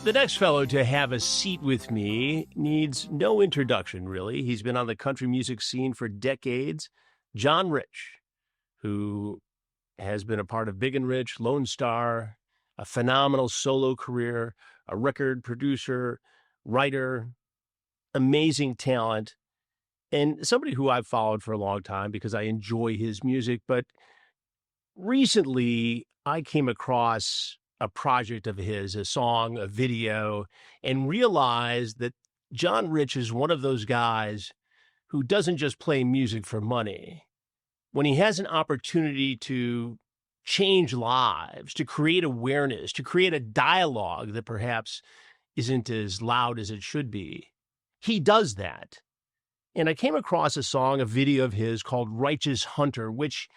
The next fellow to have a seat with me needs no introduction, really. He's been on the country music scene for decades. John Rich, who has been a part of Big and Rich, Lonestar, a phenomenal solo career, a record producer, writer, amazing talent, and somebody who I've followed for a long time because I enjoy his music. But recently, I came across a project of his, a song, a video, and realized that John Rich is one of those guys who doesn't just play music for money. When he has an opportunity to change lives, to create awareness, to create a dialogue that perhaps isn't as loud as it should be, he does that. And I came across a song, a video of his called Righteous Hunter, which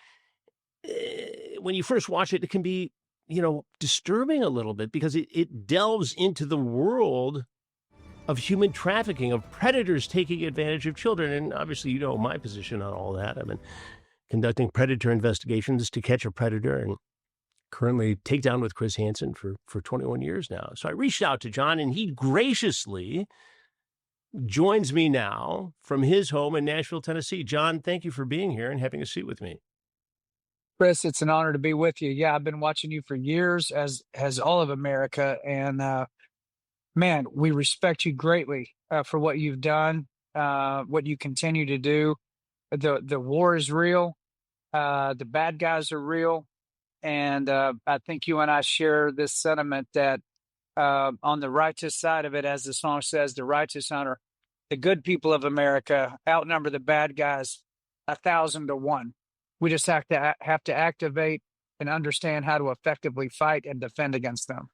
when you first watch it, it can be, disturbing a little bit because it delves into the world of human trafficking, of predators taking advantage of children. And obviously, my position on all that. I've been conducting predator investigations to catch a predator and currently take down with Chris Hansen for 21 years now. So I reached out to John, and he graciously joins me now from his home in Nashville, Tennessee. John, thank you for being here and having a seat with me. Chris, it's an honor to be with you. Yeah, I've been watching you for years, as has all of America. And man, we respect you greatly for what you've done, what you continue to do. The war is real. The bad guys are real. And I think you and I share this sentiment that on the righteous side of it, as the song says, the righteous hunter, the good people of America outnumber the bad guys 1,000 to 1. We just have to activate and understand how to effectively fight and defend against them.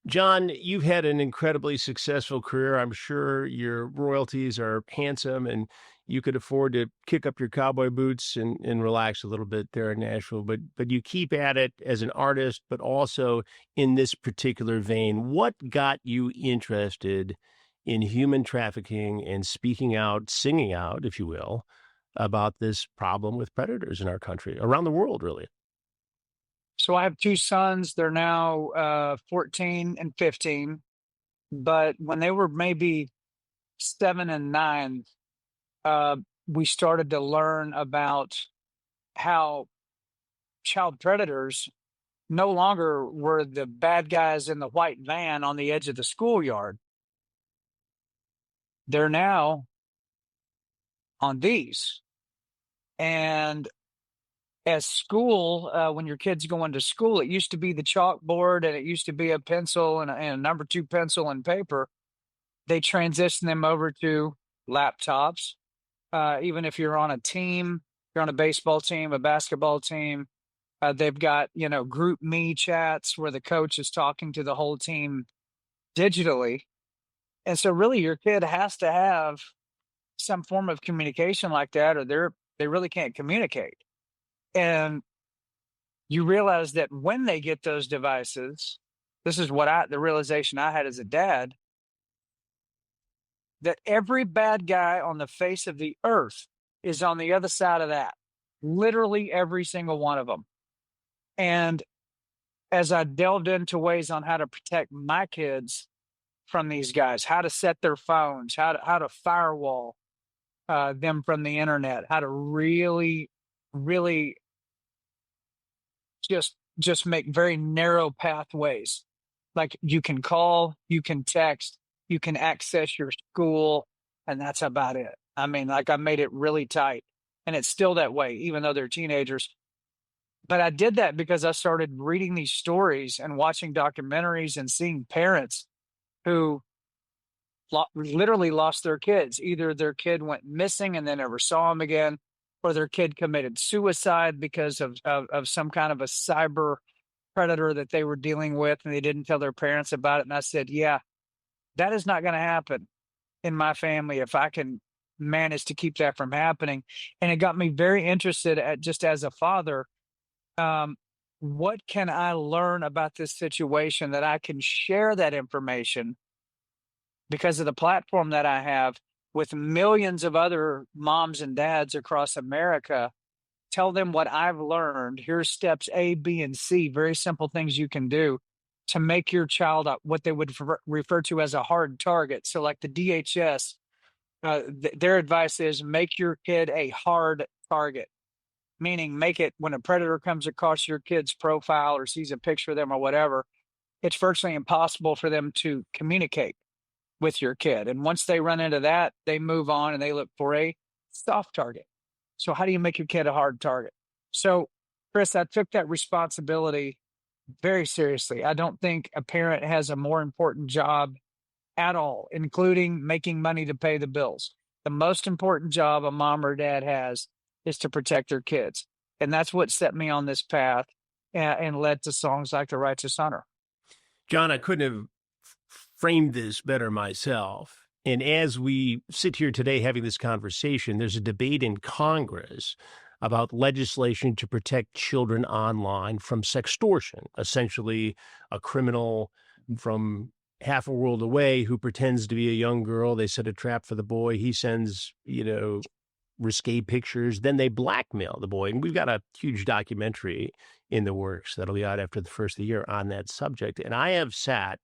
John, you've had an incredibly successful career. I'm sure your royalties are handsome and you could afford to kick up your cowboy boots and relax a little bit there in Nashville. But you keep at it as an artist, but also in this particular vein. What got you interested in human trafficking and speaking out, singing out, if you will, about this problem with predators in our country, around the world, really? So I have two sons. They're now 14 and 15. But when they were maybe 7 and 9, we started to learn about how child predators no longer were the bad guys in the white van on the edge of the schoolyard. They're now on these. And as school, when your kids go into school, it used to be the chalkboard and it used to be a pencil and a number 2 pencil and paper. They transition them over to laptops. Even if you're on a team, you're on a baseball team, a basketball team, they've got, group me chats where the coach is talking to the whole team digitally. And so really your kid has to have some form of communication like that, or they really can't communicate. And you realize that when they get those devices, this is the realization I had as a dad, that every bad guy on the face of the earth is on the other side of that. Literally every single one of them. And as I delved into ways on how to protect my kids from these guys, how to set their phones, how to firewall them from the internet, how to really, really just make very narrow pathways. Like you can call, you can text, you can access your school, and that's about it. I mean, like I made it really tight, and it's still that way, even though they're teenagers. But I did that because I started reading these stories and watching documentaries and seeing parents who literally lost their kids. Either their kid went missing and they never saw him again, or their kid committed suicide because of some kind of a cyber predator that they were dealing with, and they didn't tell their parents about it. And I said, yeah, that is not going to happen in my family if I can manage to keep that from happening. And it got me very interested just as a father, what can I learn about this situation that I can share that information because of the platform that I have with millions of other moms and dads across America. Tell them what I've learned. Here's steps A, B, and C, very simple things you can do to make your child what they would refer to as a hard target. So like the DHS, their advice is make your kid a hard target, meaning make it when a predator comes across your kid's profile or sees a picture of them or whatever, it's virtually impossible for them to communicate with your kid. And once they run into that, they move on and they look for a soft target. So how do you make your kid a hard target? So, Chris, I took that responsibility very seriously. I don't think a parent has a more important job at all, including making money to pay the bills. The most important job a mom or dad has is to protect their kids. And that's what set me on this path and led to songs like The Righteous Hunter. John, I couldn't have framed this better myself. And as we sit here today having this conversation, there's a debate in Congress about legislation to protect children online from sextortion, essentially a criminal from half a world away who pretends to be a young girl. They set a trap for the boy. He sends, risque pictures. Then they blackmail the boy. And we've got a huge documentary in the works that'll be out after the first of the year on that subject. And I have sat,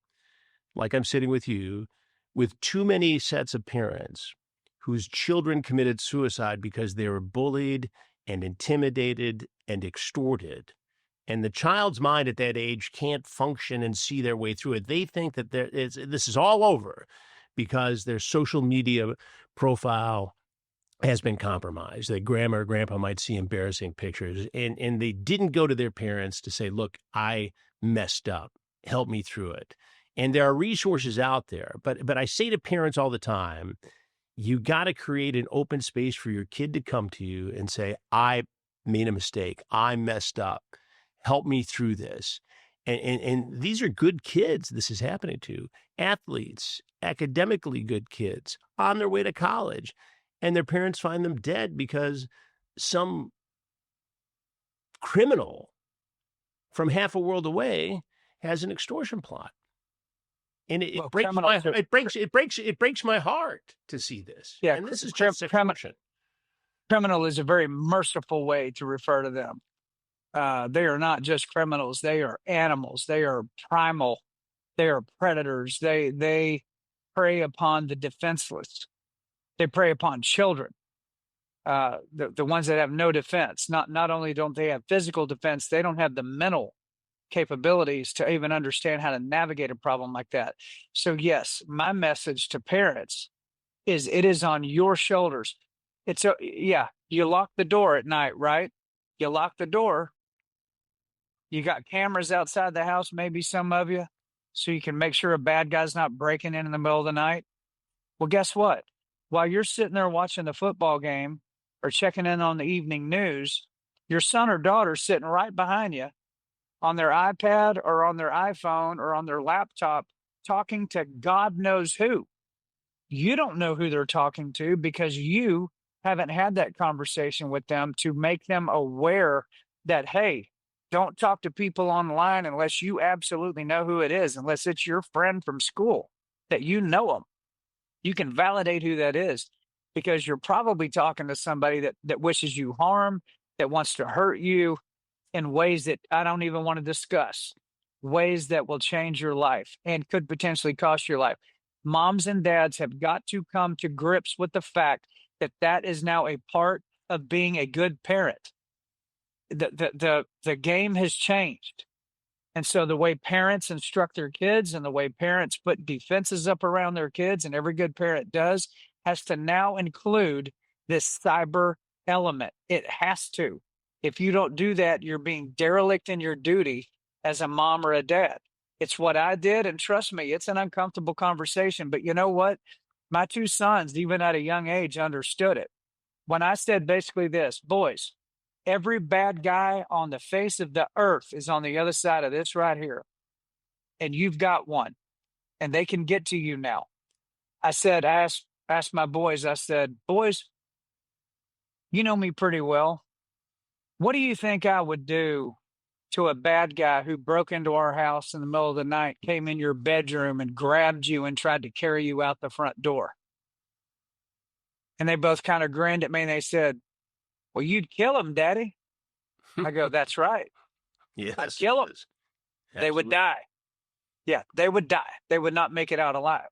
like I'm sitting with you, with too many sets of parents whose children committed suicide because they were bullied and intimidated and extorted. And the child's mind at that age can't function and see their way through it. They think that this is all over because their social media profile has been compromised. That grandma or grandpa might see embarrassing pictures. And they didn't go to their parents to say, look, I messed up. Help me through it. And there are resources out there. But I say to parents all the time, you got to create an open space for your kid to come to you and say, I made a mistake. I messed up. Help me through this. And these are good kids this is happening to. Athletes, academically good kids on their way to college. And their parents find them dead because some criminal from half a world away has an extortion plot. And it breaks my heart to see this. Yeah, and this is just extortion. Criminal is a very merciful way to refer to them. They are not just criminals; they are animals. They are primal. They are predators. They prey upon the defenseless. They prey upon children, the ones that have no defense. Not only don't they have physical defense, they don't have the mental capabilities to even understand how to navigate a problem like that. So yes, my message to parents is it is on your shoulders. You lock the door at night, right? You lock the door. You got cameras outside the house, maybe some of you, so you can make sure a bad guy's not breaking in the middle of the night. Well, guess what? While you're sitting there watching the football game or checking in on the evening news, your son or daughter's sitting right behind you on their iPad or on their iPhone or on their laptop talking to God knows who. You don't know who they're talking to because you haven't had that conversation with them to make them aware that, hey, don't talk to people online unless you absolutely know who it is, unless it's your friend from school that you know them. You can validate who that is because you're probably talking to somebody that wishes you harm, that wants to hurt you in ways that I don't even want to discuss, ways that will change your life and could potentially cost your life. Moms and dads have got to come to grips with the fact that that is now a part of being a good parent. The game has changed. And so the way parents instruct their kids and the way parents put defenses up around their kids, and every good parent does, has to now include this cyber element. It has to. If you don't do that, you're being derelict in your duty as a mom or a dad. It's what I did. And trust me, it's an uncomfortable conversation. But you know what? My two sons, even at a young age, understood it. When I said basically this, boys, every bad guy on the face of the earth is on the other side of this right here. And you've got one. And they can get to you now. I asked my boys, I said, boys, you know me pretty well. What do you think I would do to a bad guy who broke into our house in the middle of the night, came in your bedroom and grabbed you and tried to carry you out the front door? And they both kind of grinned at me and they said, well, you'd kill him, Daddy. I go, that's right. Yes. I'd kill him. They would die. Yeah, they would die. They would not make it out alive.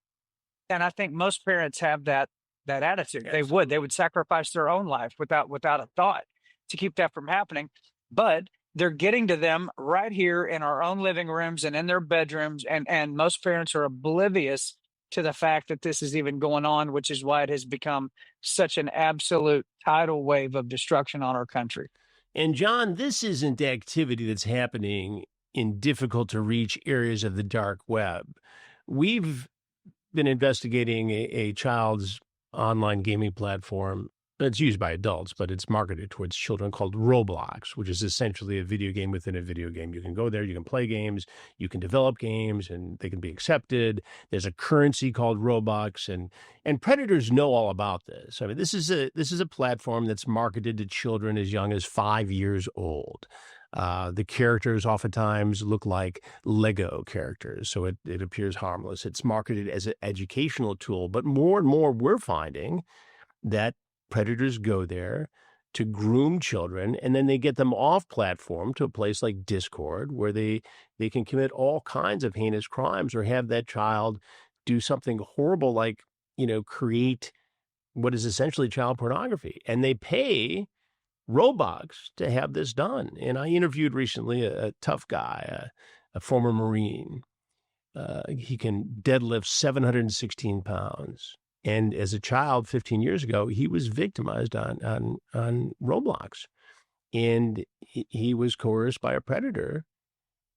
And I think most parents have that attitude. They would sacrifice their own life without a thought to keep that from happening. But they're getting to them right here in our own living rooms and in their bedrooms. And most parents are oblivious to the fact that this is even going on, which is why it has become such an absolute tidal wave of destruction on our country. And John, this isn't activity that's happening in difficult to reach areas of the dark web. We've been investigating a child's online gaming platform that's used by adults, but it's marketed towards children, called Roblox, which is essentially a video game within a video game. You can go there, you can play games, you can develop games, and they can be accepted. There's a currency called Robux, and predators know all about this. I mean, this is a platform that's marketed to children as young as 5 years old. The characters oftentimes look like Lego characters, so it appears harmless. It's marketed as an educational tool, but more and more we're finding that predators go there to groom children, and then they get them off platform to a place like Discord, where they can commit all kinds of heinous crimes or have that child do something horrible like, create what is essentially child pornography. And they pay Robux to have this done. And I interviewed recently a tough guy, a former Marine. He can deadlift 716 pounds. And as a child 15 years ago, he was victimized on Roblox. And he was coerced by a predator.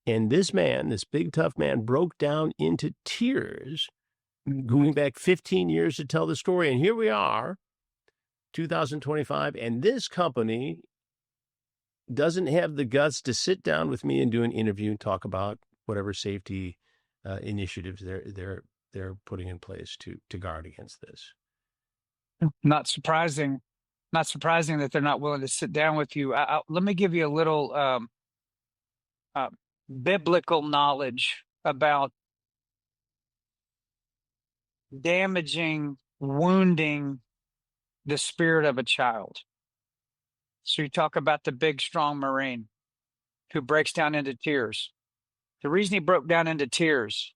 And this man, this big, tough man, broke down into tears, going back 15 years to tell the story. And here we are, 2025, and this company doesn't have the guts to sit down with me and do an interview and talk about whatever safety initiatives they're putting in place to guard against this. Not surprising that they're not willing to sit down with you. Let me give you a little biblical knowledge about damaging, wounding the spirit of a child. So you talk about the big, strong Marine who breaks down into tears. The reason he broke down into tears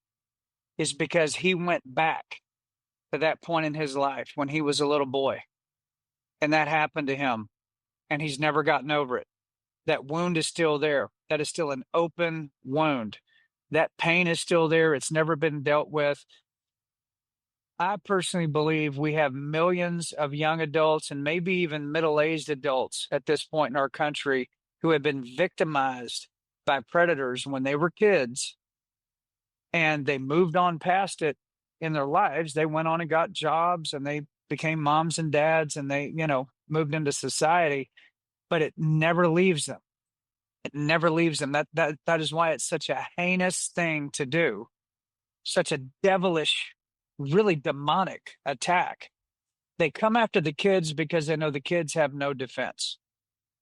is because he went back to that point in his life when he was a little boy. And that happened to him. And he's never gotten over it. That wound is still there. That is still an open wound. That pain is still there. It's never been dealt with. I personally believe we have millions of young adults and maybe even middle-aged adults at this point in our country who have been victimized by predators when they were kids, and they moved on past it in their lives. They went on and got jobs, and they became moms and dads, and they, moved into society, but it never leaves them. It never leaves them. That is why it's such a heinous thing to do, such a devilish, really demonic attack. They come after the kids because they know the kids have no defense.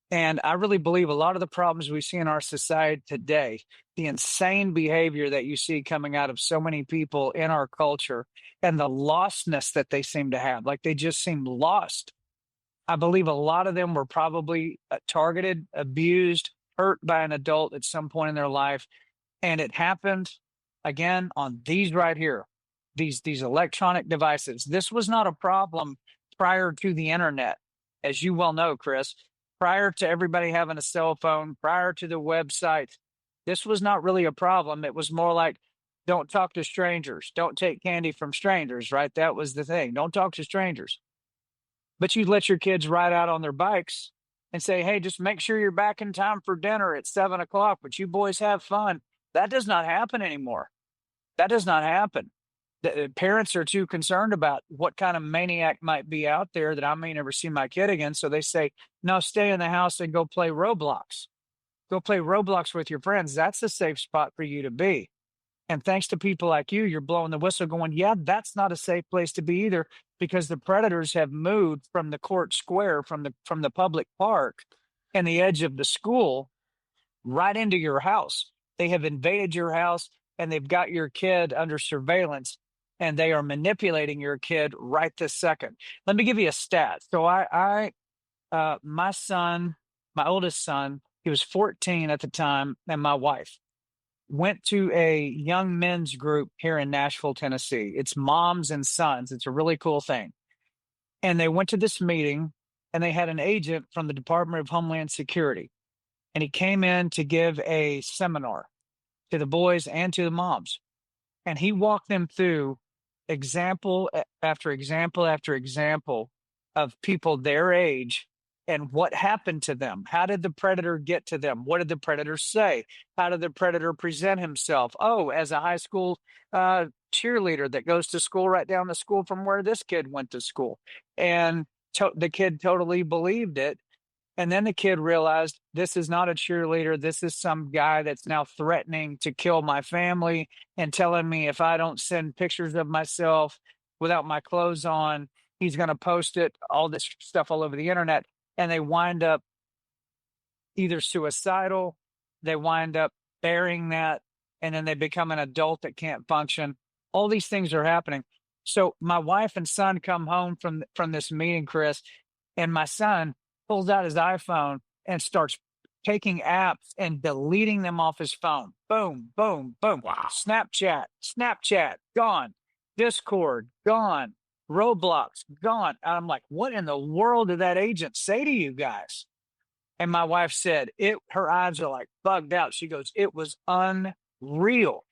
And I really believe a lot of the problems we see in our society today, the insane behavior that you see coming out of so many people in our culture, and the lostness that they seem to have, like they just seem lost. I believe a lot of them were probably targeted, abused, hurt by an adult at some point in their life. And it happened, again, on these right here, these electronic devices. This was not a problem prior to the internet, as you well know, Chris. Prior to everybody having a cell phone, prior to the website, this was not really a problem. It was more like, don't talk to strangers. Don't take candy from strangers, right? That was the thing. Don't talk to strangers. But you let your kids ride out on their bikes and say, hey, just make sure you're back in time for dinner at 7:00, but you boys have fun. That does not happen anymore. That does not happen. The parents are too concerned about what kind of maniac might be out there that I may never see my kid again. So they say, no, stay in the house and go play Roblox. Go play Roblox with your friends. That's a safe spot for you to be. And thanks to people like you, you're blowing the whistle going, yeah, that's not a safe place to be either, because the predators have moved from the court square, from the public park and the edge of the school right into your house. They have invaded your house, and they've got your kid under surveillance, and they are manipulating your kid right this second. Let me give you a stat. So my son, my oldest son, he was 14 at the time, and my wife, went to a young men's group here in Nashville, Tennessee. It's moms and sons. It's a really cool thing. And they went to this meeting and they had an agent from the Department of Homeland Security. And he came in to give a seminar to the boys and to the moms. And he walked them through example after example after example of people their age and what happened to them. How did the predator get to them? What did the predator say? How did the predator present himself? Oh, as a high school cheerleader that goes to school right down the school from where this kid went to school. And the kid totally believed it. And then the kid realized this is not a cheerleader. This is some guy that's now threatening to kill my family and telling me if I don't send pictures of myself without my clothes on, he's going to post it, all this stuff all over the internet. And they wind up either suicidal, they wind up bearing that, and then they become an adult that can't function. All these things are happening. So my wife and son come home from this meeting, Chris, and my son pulls out his iPhone and starts taking apps and deleting them off his phone. Boom, boom, boom. Wow. Snapchat, gone. Discord, gone. Roblox, gone. And I'm like, what in the world did that agent say to you guys? And my wife said, her eyes are like bugged out. She goes, it was unreal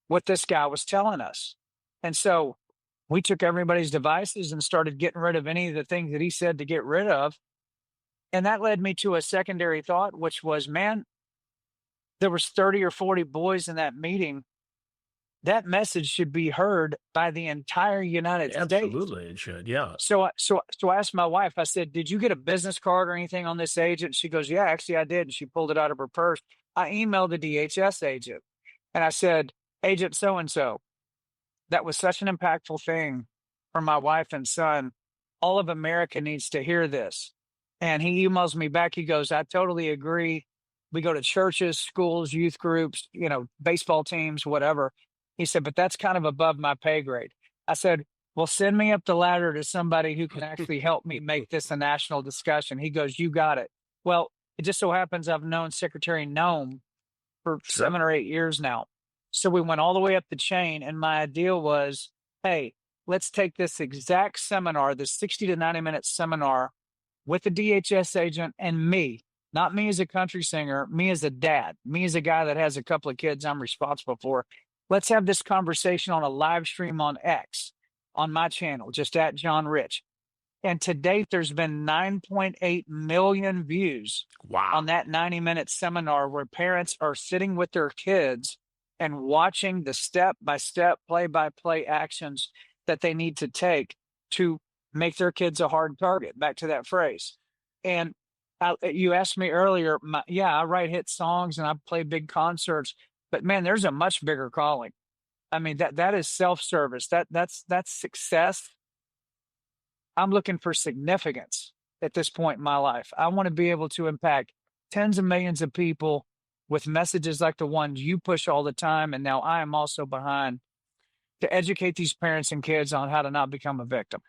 what this guy was telling us. And so we took everybody's devices and started getting rid of any of the things that he said to get rid of. And that led me to a secondary thought, which was, man, there was 30 or 40 boys in that meeting. That message should be heard by the entire United States. Absolutely, it should, yeah. So I asked my wife, I said, did you get a business card or anything on this agent? She goes, yeah, actually I did. And she pulled it out of her purse. I emailed the DHS agent and I said, Agent so-and-so, that was such an impactful thing for my wife and son. All of America needs to hear this. And he emails me back. He goes, I totally agree. We go to churches, schools, youth groups, baseball teams, whatever. He said, but that's kind of above my pay grade. I said, well, send me up the ladder to somebody who can actually help me make this a national discussion. He goes, you got it. Well, it just so happens I've known Secretary Nome for 7 or 8 years now. So we went all the way up the chain. And my idea was, hey, let's take this exact seminar, this 60 to 90 minute seminar with the DHS agent and me, not me as a country singer, me as a dad, me as a guy that has a couple of kids I'm responsible for. Let's have this conversation on a live stream on X, on my channel, just at John Rich. And to date, there's been 9.8 million views on that 90-minute seminar where parents are sitting with their kids and watching the step-by-step, play-by-play actions that they need to take to make their kids a hard target, back to that phrase. And you asked me earlier, I write hit songs and I play big concerts, but man, there's a much bigger calling. I mean, that is self-service. That's success. I'm looking for significance at this point in my life. I want to be able to impact tens of millions of people with messages like the ones you push all the time. And now I am also behind to educate these parents and kids on how to not become a victim.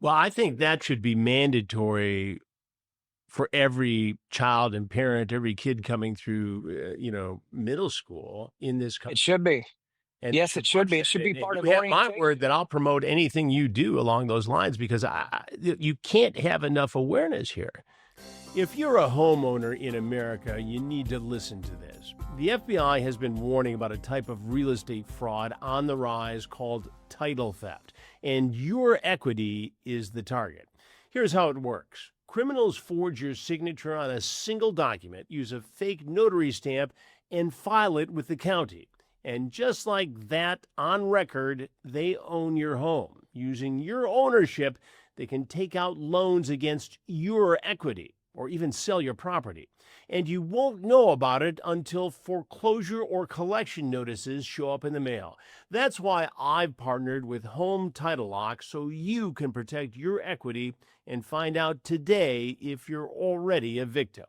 Well, I think that should be mandatory for every child and parent, every kid coming through, middle school in this country. It should be. And yes, it should be. It should be part of orientation. My word that I'll promote anything you do along those lines because you can't have enough awareness here. If you're a homeowner in America, you need to listen to this. The FBI has been warning about a type of real estate fraud on the rise called title theft, and your equity is the target. Here's how it works. Criminals forge your signature on a single document, use a fake notary stamp, and file it with the county. And just like that, on record, they own your home. Using your ownership, they can take out loans against your equity or even sell your property. And you won't know about it until foreclosure or collection notices show up in the mail. That's why I've partnered with Home Title Lock so you can protect your equity and find out today if you're already a victim.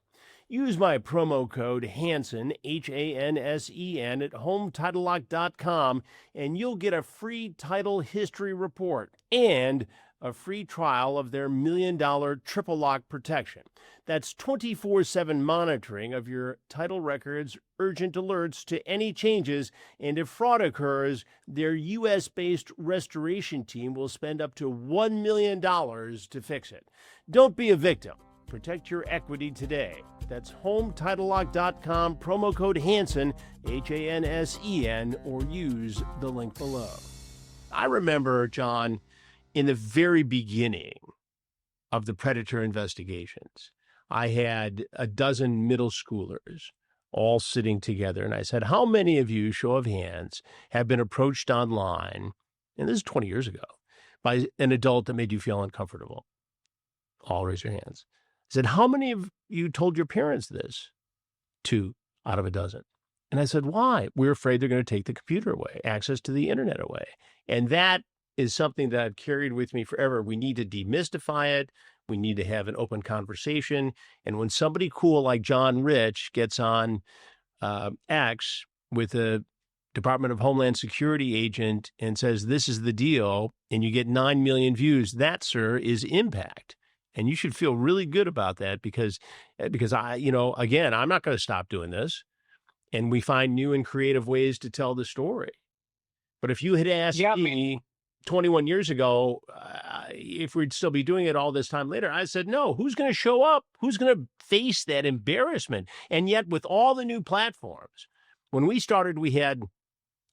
Use my promo code Hansen, Hansen, at HomeTitleLock.com, and you'll get a free title history report and a free trial of their $1 million triple lock protection. That's 24/7 monitoring of your title records, urgent alerts to any changes, and if fraud occurs, their U.S.-based restoration team will spend up to $1 million to fix it. Don't be a victim. Protect your equity today. That's HomeTitleLock.com, promo code Hansen, Hansen, or use the link below. I remember, John, in the very beginning of the Predator investigations, I had a dozen middle schoolers all sitting together, and I said, how many of you, show of hands, have been approached online, and this is 20 years ago, by an adult that made you feel uncomfortable? All raise your hands. I said, how many of you told your parents this? 2 out of a dozen. And I said, why? We're afraid they're going to take the computer away, access to the internet away. And that is something that I've carried with me forever. We need to demystify it. We need to have an open conversation. And when somebody cool like John Rich gets on X with a Department of Homeland Security agent and says, this is the deal, and you get 9 million views, that, sir, is impact. And you should feel really good about that because I, again, I'm not going to stop doing this. And we find new and creative ways to tell the story. But if you had asked me 21 years ago if we'd still be doing it all this time later, I said, no, who's going to show up? Who's going to face that embarrassment? And yet with all the new platforms, when we started, we had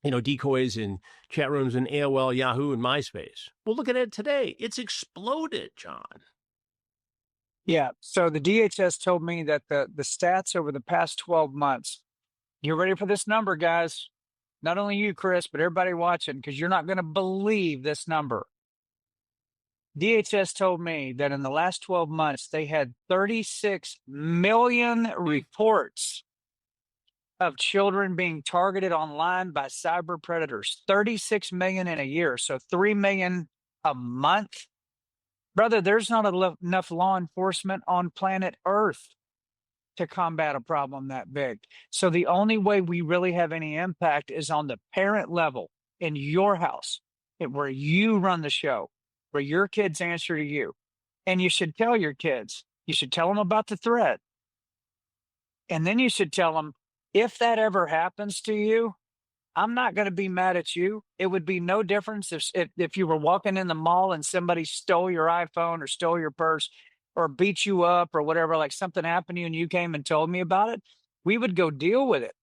decoys in chat rooms in AOL, Yahoo, and MySpace. Well, look at it today. It's exploded, John. Yeah. So the DHS told me that the stats over the past 12 months, you're ready for this number, guys. Not only you, Chris, but everybody watching, because you're not going to believe this number. DHS told me that in the last 12 months, they had 36 million reports of children being targeted online by cyber predators. 36 million in a year. So 3 million a month. Brother, there's not enough law enforcement on planet Earth to combat a problem that big. So the only way we really have any impact is on the parent level in your house, where you run the show, where your kids answer to you. And you should tell your kids, you should tell them about the threat. And then you should tell them, if that ever happens to you, I'm not going to be mad at you. It would be no difference if you were walking in the mall and somebody stole your iPhone or stole your purse or beat you up or whatever, like something happened to you and you came and told me about it. We would go deal with it.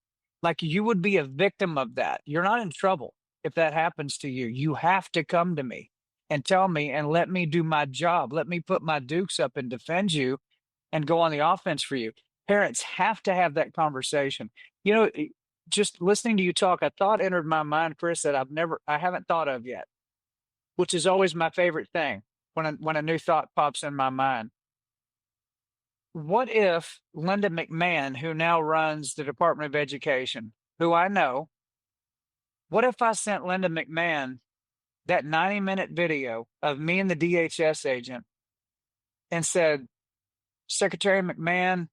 Like you would be a victim of that. You're not in trouble if that happens to you. You have to come to me and tell me and let me do my job. Let me put my dukes up and defend you and go on the offense for you. Parents have to have that conversation. Just listening to you talk, a thought entered my mind, Chris, that I haven't thought of yet, which is always my favorite thing when a new thought pops in my mind. What if Linda McMahon, who now runs the Department of Education, who I know, what if I sent Linda McMahon that 90-minute video of me and the DHS agent and said, Secretary McMahon,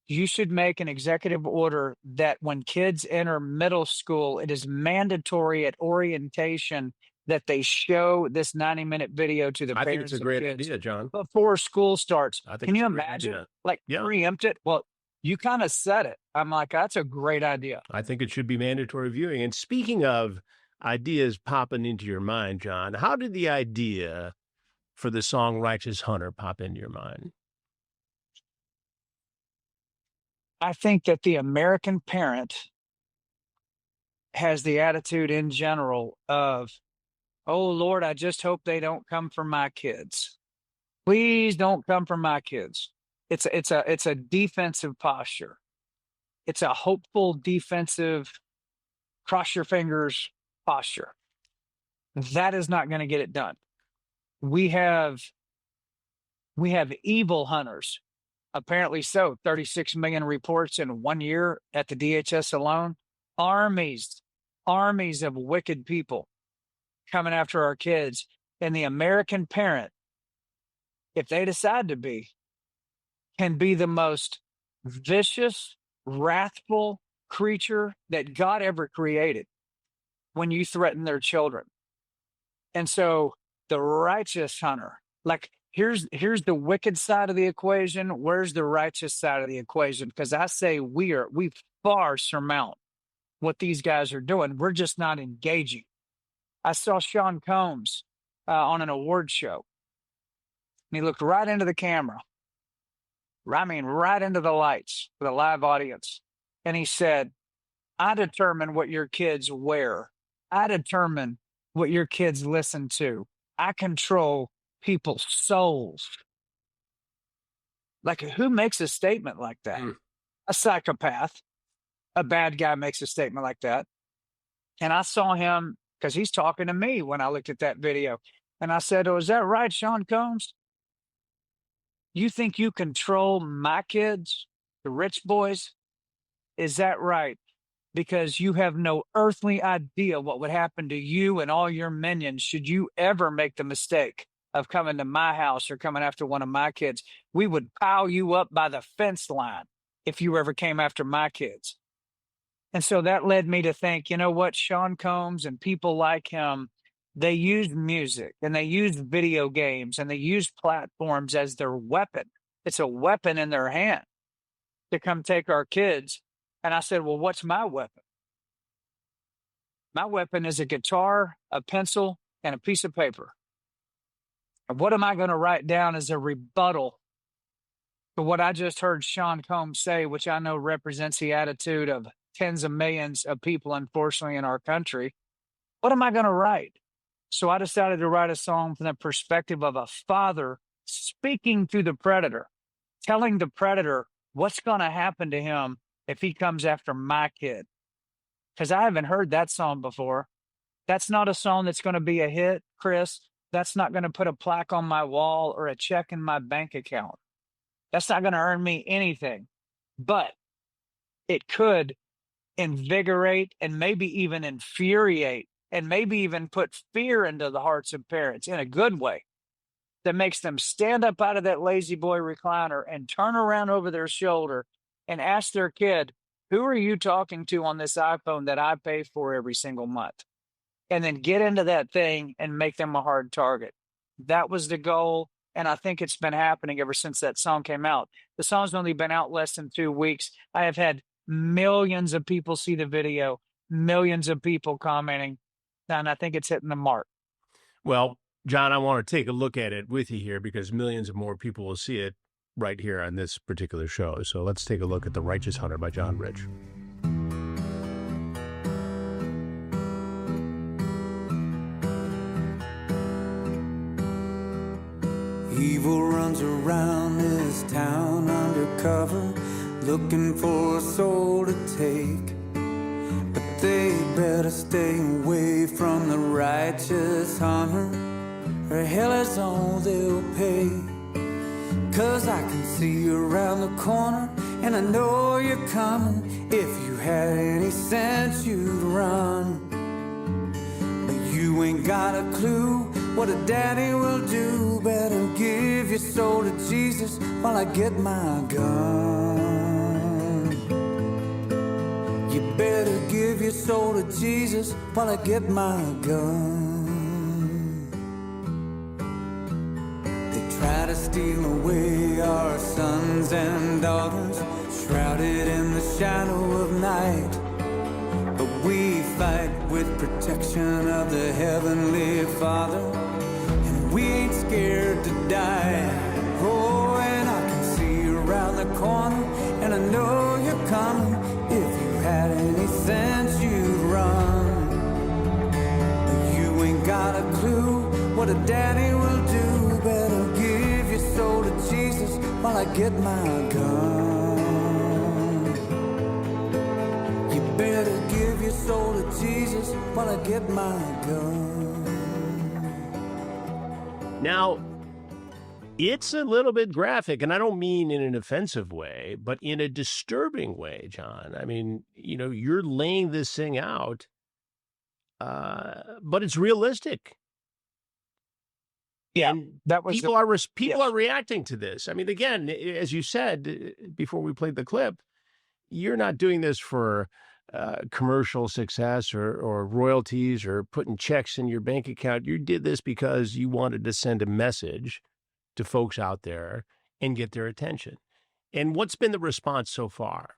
you should make an executive order that when kids enter middle school, it is mandatory at orientation that they show this 90-minute video to the parents. I think it's a great idea, John. Before school starts. Can you imagine? Preempt it? Well, you kind of said it. I'm like, that's a great idea. I think it should be mandatory viewing. And speaking of ideas popping into your mind, John, how did the idea for the song Righteous Hunter pop into your mind? I think that the American parent has the attitude in general of, oh, Lord, I just hope they don't come for my kids. Please don't come for my kids. It's a defensive posture. It's a hopeful defensive, cross your fingers posture. That is not going to get it done. We have evil hunters. Apparently so. 36 million reports in 1 year at the DHS alone. Armies of wicked people coming after our kids. And the American parent, if they decide to be, can be the most vicious, wrathful creature that God ever created when you threaten their children. And so the righteous hunter. Like, here's the wicked side of the equation. Where's the righteous side of the equation? Because I say we far surmount what these guys are doing. We're just not engaging. I saw Sean Combs on an award show, and he looked right into the camera. I mean, right into the lights for the live audience. And he said, I determine what your kids wear. I determine what your kids listen to. I control people's souls. Like, who makes a statement like that? A psychopath, a bad guy makes a statement like that. And I saw him because he's talking to me when I looked at that video. And I said, oh, is that right, Sean Combs? You think you control my kids, the rich boys? Is that right? Because you have no earthly idea what would happen to you and all your minions should you ever make the mistake of coming to my house or coming after one of my kids. We would pile you up by the fence line if you ever came after my kids. And so that led me to think, you know what, Sean Combs and people like him, they use music and they use video games and they use platforms as their weapon. It's a weapon in their hand to come take our kids. And I said, well, what's my weapon? My weapon is a guitar, a pencil, and a piece of paper. And what am I going to write down as a rebuttal to what I just heard Sean Combs say, which I know represents the attitude of tens of millions of people, unfortunately, in our country? What am I going to write? So I decided to write a song from the perspective of a father speaking to the predator, telling the predator what's going to happen to him if he comes after my kid. Because I haven't heard that song before. That's not a song that's going to be a hit, Chris. That's not going to put a plaque on my wall or a check in my bank account. That's not going to earn me anything. But it could invigorate and maybe even infuriate and maybe even put fear into the hearts of parents in a good way that makes them stand up out of that lazy boy recliner and turn around over their shoulder and ask their kid, who are you talking to on this iPhone that I pay for every single month? And then get into that thing and make them a hard target. That was the goal. And I think it's been happening ever since that song came out. The song's only been out less than 2 weeks. I have had millions of people see the video, millions of people commenting, and I think it's hitting the mark. Well, John, I want to take a look at it with you here because millions of more people will see it right here on this particular show. So let's take a look at The Righteous Hunter by John Rich. Evil runs around this town undercover, looking for a soul to take. But they better stay away from the righteous hunter, or hell is all they'll pay. 'Cause I can see you around the corner, and I know you're coming. If you had any sense, you'd run. But you ain't got a clue what a daddy will do. Better give your soul to Jesus while I get my gun. You better give your soul to Jesus while I get my gun. They try to steal away our sons and daughters, shrouded in the shadow of night. But we fight with protection of the Heavenly Father, and we ain't scared to die. Oh, and I can see you around the corner, and I know you're coming. If you had any sense, you'd run. But you ain't got a clue what a daddy will do. Better give your soul to Jesus while I get my gun. You better give your soul to Jesus while I get my gun. Now, it's a little bit graphic, and I don't mean in an offensive way, but in a disturbing way, John. I mean, you know, you're laying this thing out, but it's realistic. Yeah, and that was people yes. are reacting to this. I mean, again, as you said before we played the clip, you're not doing this for commercial success or royalties or putting checks in your bank account. You did this because you wanted to send a message to folks out there and get their attention. And what's been the response so far?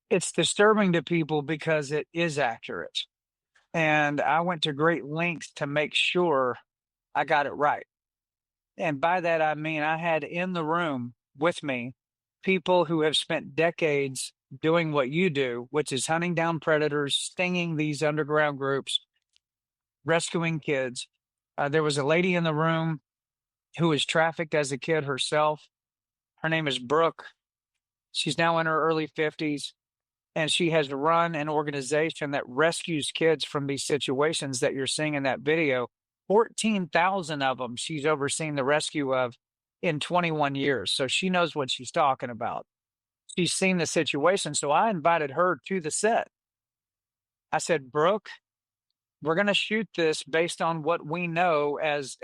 It's disturbing to people because it is accurate. And I went to great lengths to make sure I got it right. And by that, I mean, I had in the room with me people who have spent decades doing what you do, which is hunting down predators, stinging these underground groups, rescuing kids. There was a lady in the room who was trafficked as a kid herself. Her name is Brooke. She's now in her early 50s, and she has run an organization that rescues kids from these situations that you're seeing in that video. 14,000 of them she's overseen the rescue of in 21 years. So she knows what she's talking about. She's seen the situation. So I invited her to the set. I said, Brooke, we're going to shoot this based on what we know as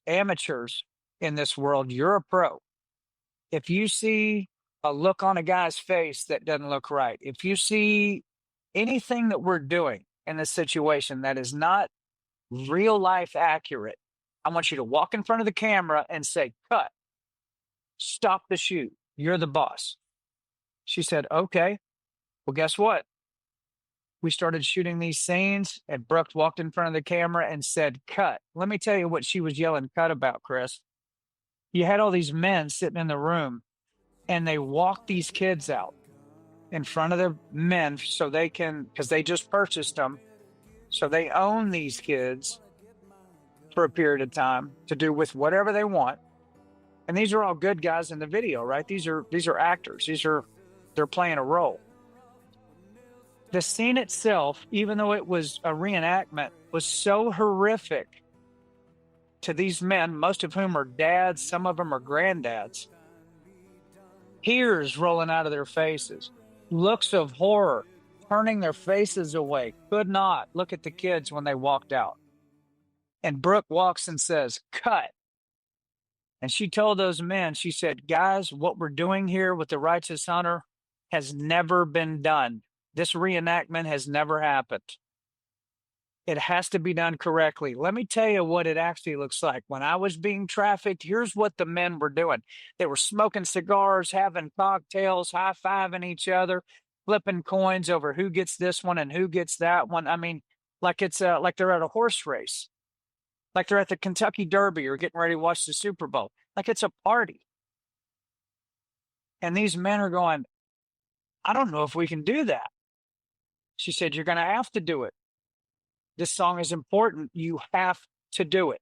amateurs in this world. You're a pro. If you see a look on a guy's face that doesn't look right, if you see anything that we're doing in this situation that is not real life accurate, I want you to walk in front of the camera and say, cut, stop the shoot. You're the boss. She said, okay. Well, guess what? We started shooting these scenes, and Brooke walked in front of the camera and said, cut. Let me tell you what she was yelling cut about, Chris. You had all these men sitting in the room, and they walked these kids out in front of the men so they can, because they just purchased them, so they own these kids for a period of time to do with whatever they want. And these are all good guys in the video, right? These are actors. They're playing a role. The scene itself, even though it was a reenactment, was so horrific to these men, most of whom are dads, some of them are granddads. Tears rolling out of their faces, looks of horror, turning their faces away, could not look at the kids when they walked out. And Brooke walks and says, cut. And she told those men, she said, guys, what we're doing here with the Righteous Hunter has never been done. This reenactment has never happened. It has to be done correctly. Let me tell you what it actually looks like. When I was being trafficked, here's what the men were doing. They were smoking cigars, having cocktails, high-fiving each other, flipping coins over who gets this one and who gets that one. I mean, like it's like they're at a horse race, like they're at the Kentucky Derby or getting ready to watch the Super Bowl. Like it's a party. And these men are going, I don't know if we can do that. She said, you're going to have to do it. This song is important. You have to do it.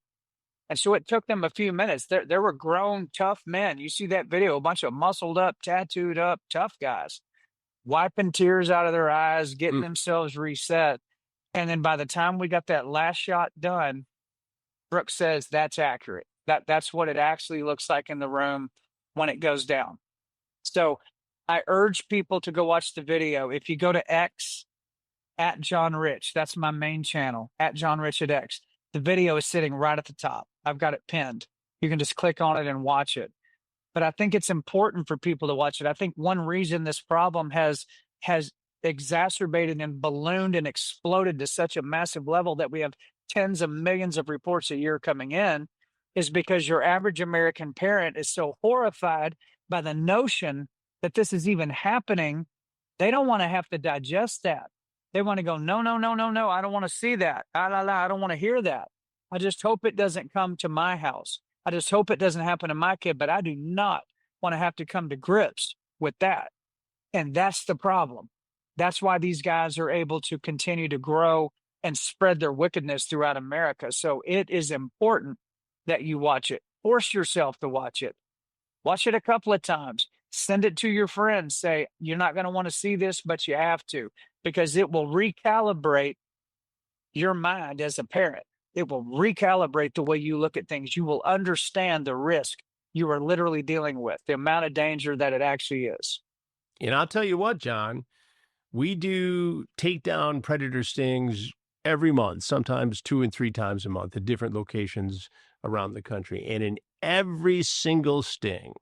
And so it took them a few minutes. There were grown, tough men. You see that video, a bunch of muscled up, tattooed up, tough guys, wiping tears out of their eyes, getting themselves reset. And then by the time we got that last shot done, Brooke says that's accurate. That's what it actually looks like in the room when it goes down. So I urge people to go watch the video. If you go to X, at John Rich, that's my main channel, at John Rich at X. The video is sitting right at the top. I've got it pinned. You can just click on it and watch it. But I think it's important for people to watch it. I think one reason this problem has exacerbated and ballooned and exploded to such a massive level that we have tens of millions of reports a year coming in is because your average American parent is so horrified by the notion that this is even happening. They don't want to have to digest that. They want to go, no, no, no, no, no. I don't want to see that. I don't want to hear that. I just hope it doesn't come to my house. I just hope it doesn't happen to my kid, but I do not want to have to come to grips with that. And that's the problem. That's why these guys are able to continue to grow and spread their wickedness throughout America. So it is important that you watch it. Force yourself to watch it. Watch it a couple of times. Send it to your friends. Say, you're not going to want to see this, but you have to, because it will recalibrate your mind as a parent. It will recalibrate the way you look at things. You will understand the risk you are literally dealing with, the amount of danger that it actually is. And I'll tell you what, John, we do take down predator stings every month, sometimes 2 and 3 times a month at different locations around the country. And in every single sting,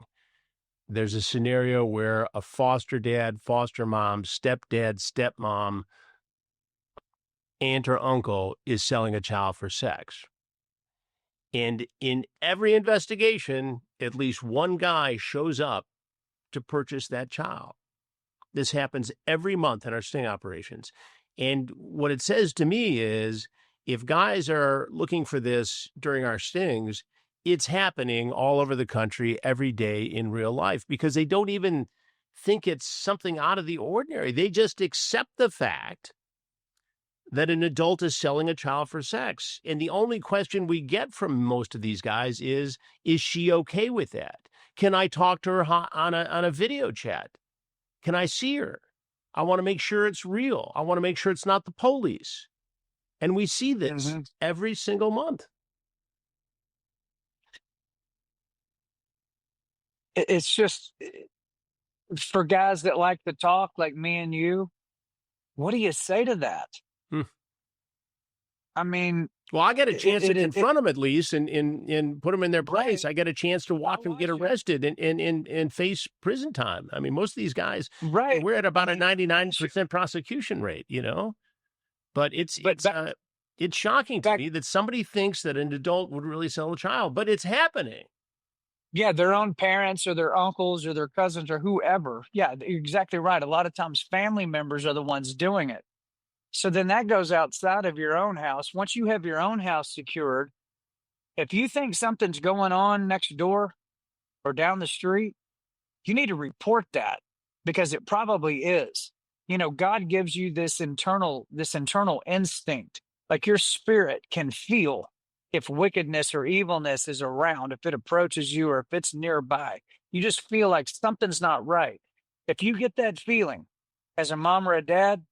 there's a scenario where a foster dad, foster mom, stepdad, stepmom, aunt or uncle is selling a child for sex. And in every investigation, at least one guy shows up to purchase that child. This happens every month in our sting operations. And what it says to me is if guys are looking for this during our stings, it's happening all over the country every day in real life because they don't even think it's something out of the ordinary. They just accept the fact that an adult is selling a child for sex. And the only question we get from most of these guys is she okay with that? Can I talk to her on a video chat? Can I see her? I want to make sure it's real. I want to make sure it's not the police. And we see this every single month. It's just for guys that like to talk like me and you. What do you say to that? I mean, well, I get a chance to confront them at least and put them in their place. Right. I get a chance to watch them get arrested and face prison time. I mean, most of these guys, right? We're at about a 99% prosecution rate, But it's shocking to me that somebody thinks that an adult would really sell a child, but it's happening. Yeah, their own parents or their uncles or their cousins or whoever. Yeah, you're exactly right. A lot of times family members are the ones doing it. So then that goes outside of your own house. Once you have your own house secured, if you think something's going on next door or down the street, you need to report that because it probably is. God gives you this internal instinct, like your spirit can feel if wickedness or evilness is around, if it approaches you or if it's nearby. You just feel like something's not right. If you get that feeling as a mom or a dad,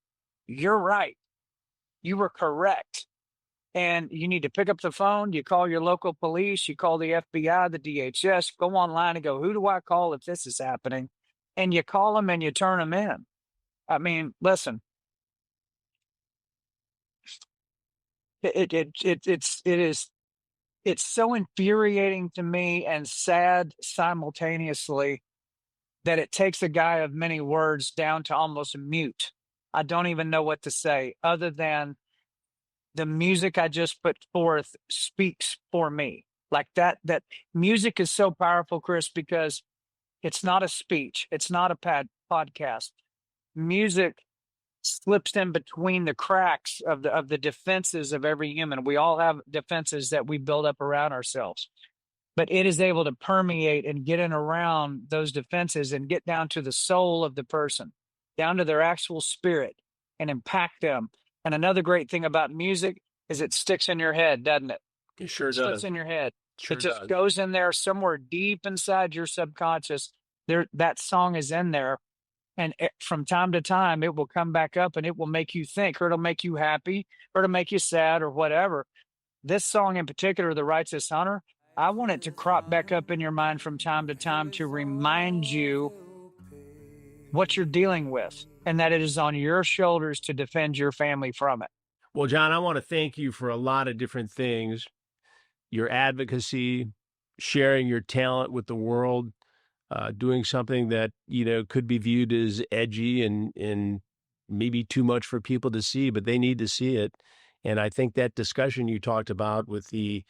you're right. You were correct. And you need to pick up the phone. You call your local police. You call the FBI, the DHS. Go online and go, who do I call if this is happening? And you call them and you turn them in. I mean, listen. It's so infuriating to me and sad simultaneously that it takes a guy of many words down to almost mute. I don't even know what to say other than the music I just put forth speaks for me. Like that music is so powerful, Chris, because it's not a speech. It's not a podcast. Music slips in between the cracks of the defenses of every human. We all have defenses that we build up around ourselves, but it is able to permeate and get in around those defenses and get down to the soul of the person, down to their actual spirit and impact them. And another great thing about music is it sticks in your head, doesn't it? It sure does. It sticks in your head. Sure it just does. Goes in there somewhere deep inside your subconscious. That song is in there. And from time to time, it will come back up and it will make you think, or it'll make you happy, or it'll make you sad, or whatever. This song in particular, The Righteous Hunter, I want it to crop back up in your mind from time to time to remind you what you're dealing with and that it is on your shoulders to defend your family from it. Well, John, I want to thank you for a lot of different things. Your advocacy, sharing your talent with the world, doing something that, could be viewed as edgy and maybe too much for people to see, but they need to see it. And I think that discussion you talked about with the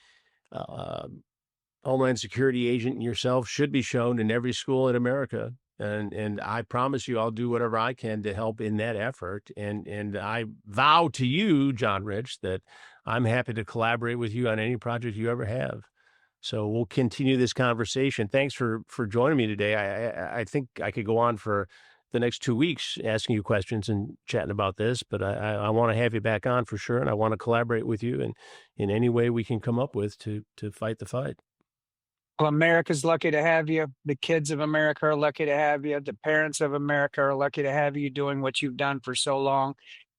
Homeland Security agent and yourself should be shown in every school in America. And I promise you, I'll do whatever I can to help in that effort. And I vow to you, John Rich, that I'm happy to collaborate with you on any project you ever have. So we'll continue this conversation. Thanks for joining me today. I think I could go on for the next 2 weeks asking you questions and chatting about this, but I want to have you back on for sure. And I want to collaborate with you and in any way we can come up with to fight the fight. Well, America's lucky to have you. The kids of America are lucky to have you. The parents of America are lucky to have you doing what you've done for so long.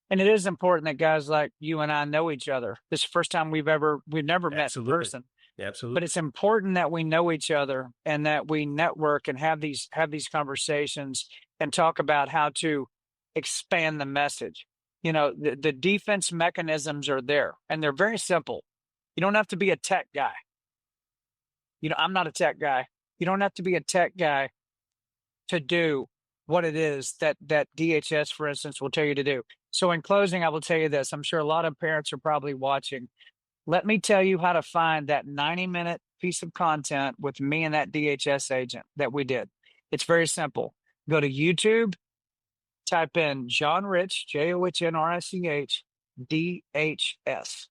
And it is important that guys like you and I know each other. This is the first time we've never met in person. Absolutely. But it's important that we know each other and that we network and have these conversations and talk about how to expand the message. The defense mechanisms are there and they're very simple. You don't have to be a tech guy. I'm not a tech guy. You don't have to be a tech guy to do what it is that DHS, for instance, will tell you to do. So in closing, I will tell you this. I'm sure a lot of parents are probably watching. Let me tell you how to find that 90-minute piece of content with me and that DHS agent that we did. It's very simple. Go to YouTube, type in John Rich, JOHNRICH, DHS.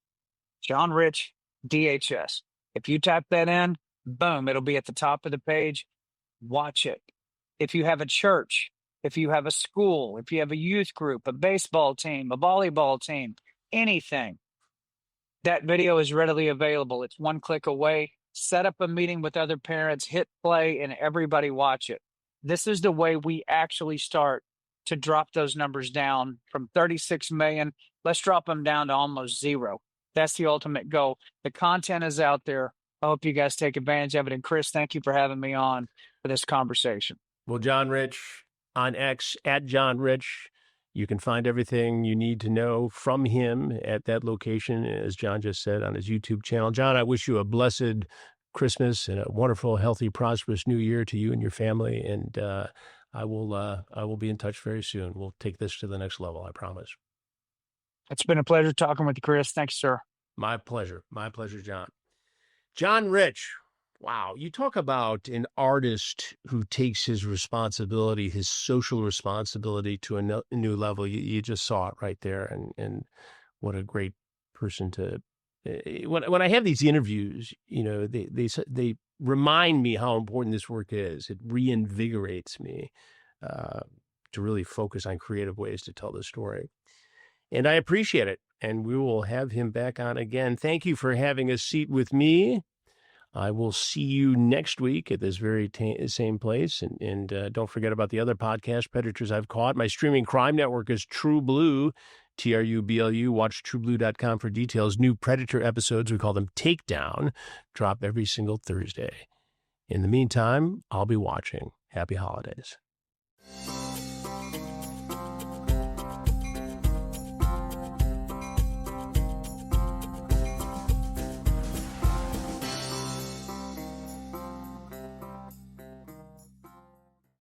John Rich, DHS. If you type that in, boom, it'll be at the top of the page. Watch it. If you have a church, if you have a school, if you have a youth group, a baseball team, a volleyball team, anything, that video is readily available. It's one click away. Set up a meeting with other parents, hit play, and everybody watch it. This is the way we actually start to drop those numbers down from 36 million. Let's drop them down to almost zero. That's the ultimate goal. The content is out there. I hope you guys take advantage of it. And Chris, thank you for having me on for this conversation. Well, John Rich on X, at John Rich. You can find everything you need to know from him at that location, as John just said, on his YouTube channel. John, I wish you a blessed Christmas and a wonderful, healthy, prosperous New Year to you and your family. And I will be in touch very soon. We'll take this to the next level, I promise. It's been a pleasure talking with you, Chris. Thanks, sir. My pleasure. My pleasure, John. John Rich. Wow. You talk about an artist who takes his responsibility, his social responsibility to a new level. You just saw it right there. And what a great person to, when I have these interviews, you know, they remind me how important this work is. It reinvigorates me to really focus on creative ways to tell the story. And I appreciate it. And we will have him back on again. Thank you for having a seat with me. I will see you next week at this very same place. And don't forget about the other podcast, Predators I've Caught. My streaming crime network is True Blue, TRUBLU. Watch trueblue.com for details. New Predator episodes, we call them Takedown, drop every single Thursday. In the meantime, I'll be watching. Happy holidays.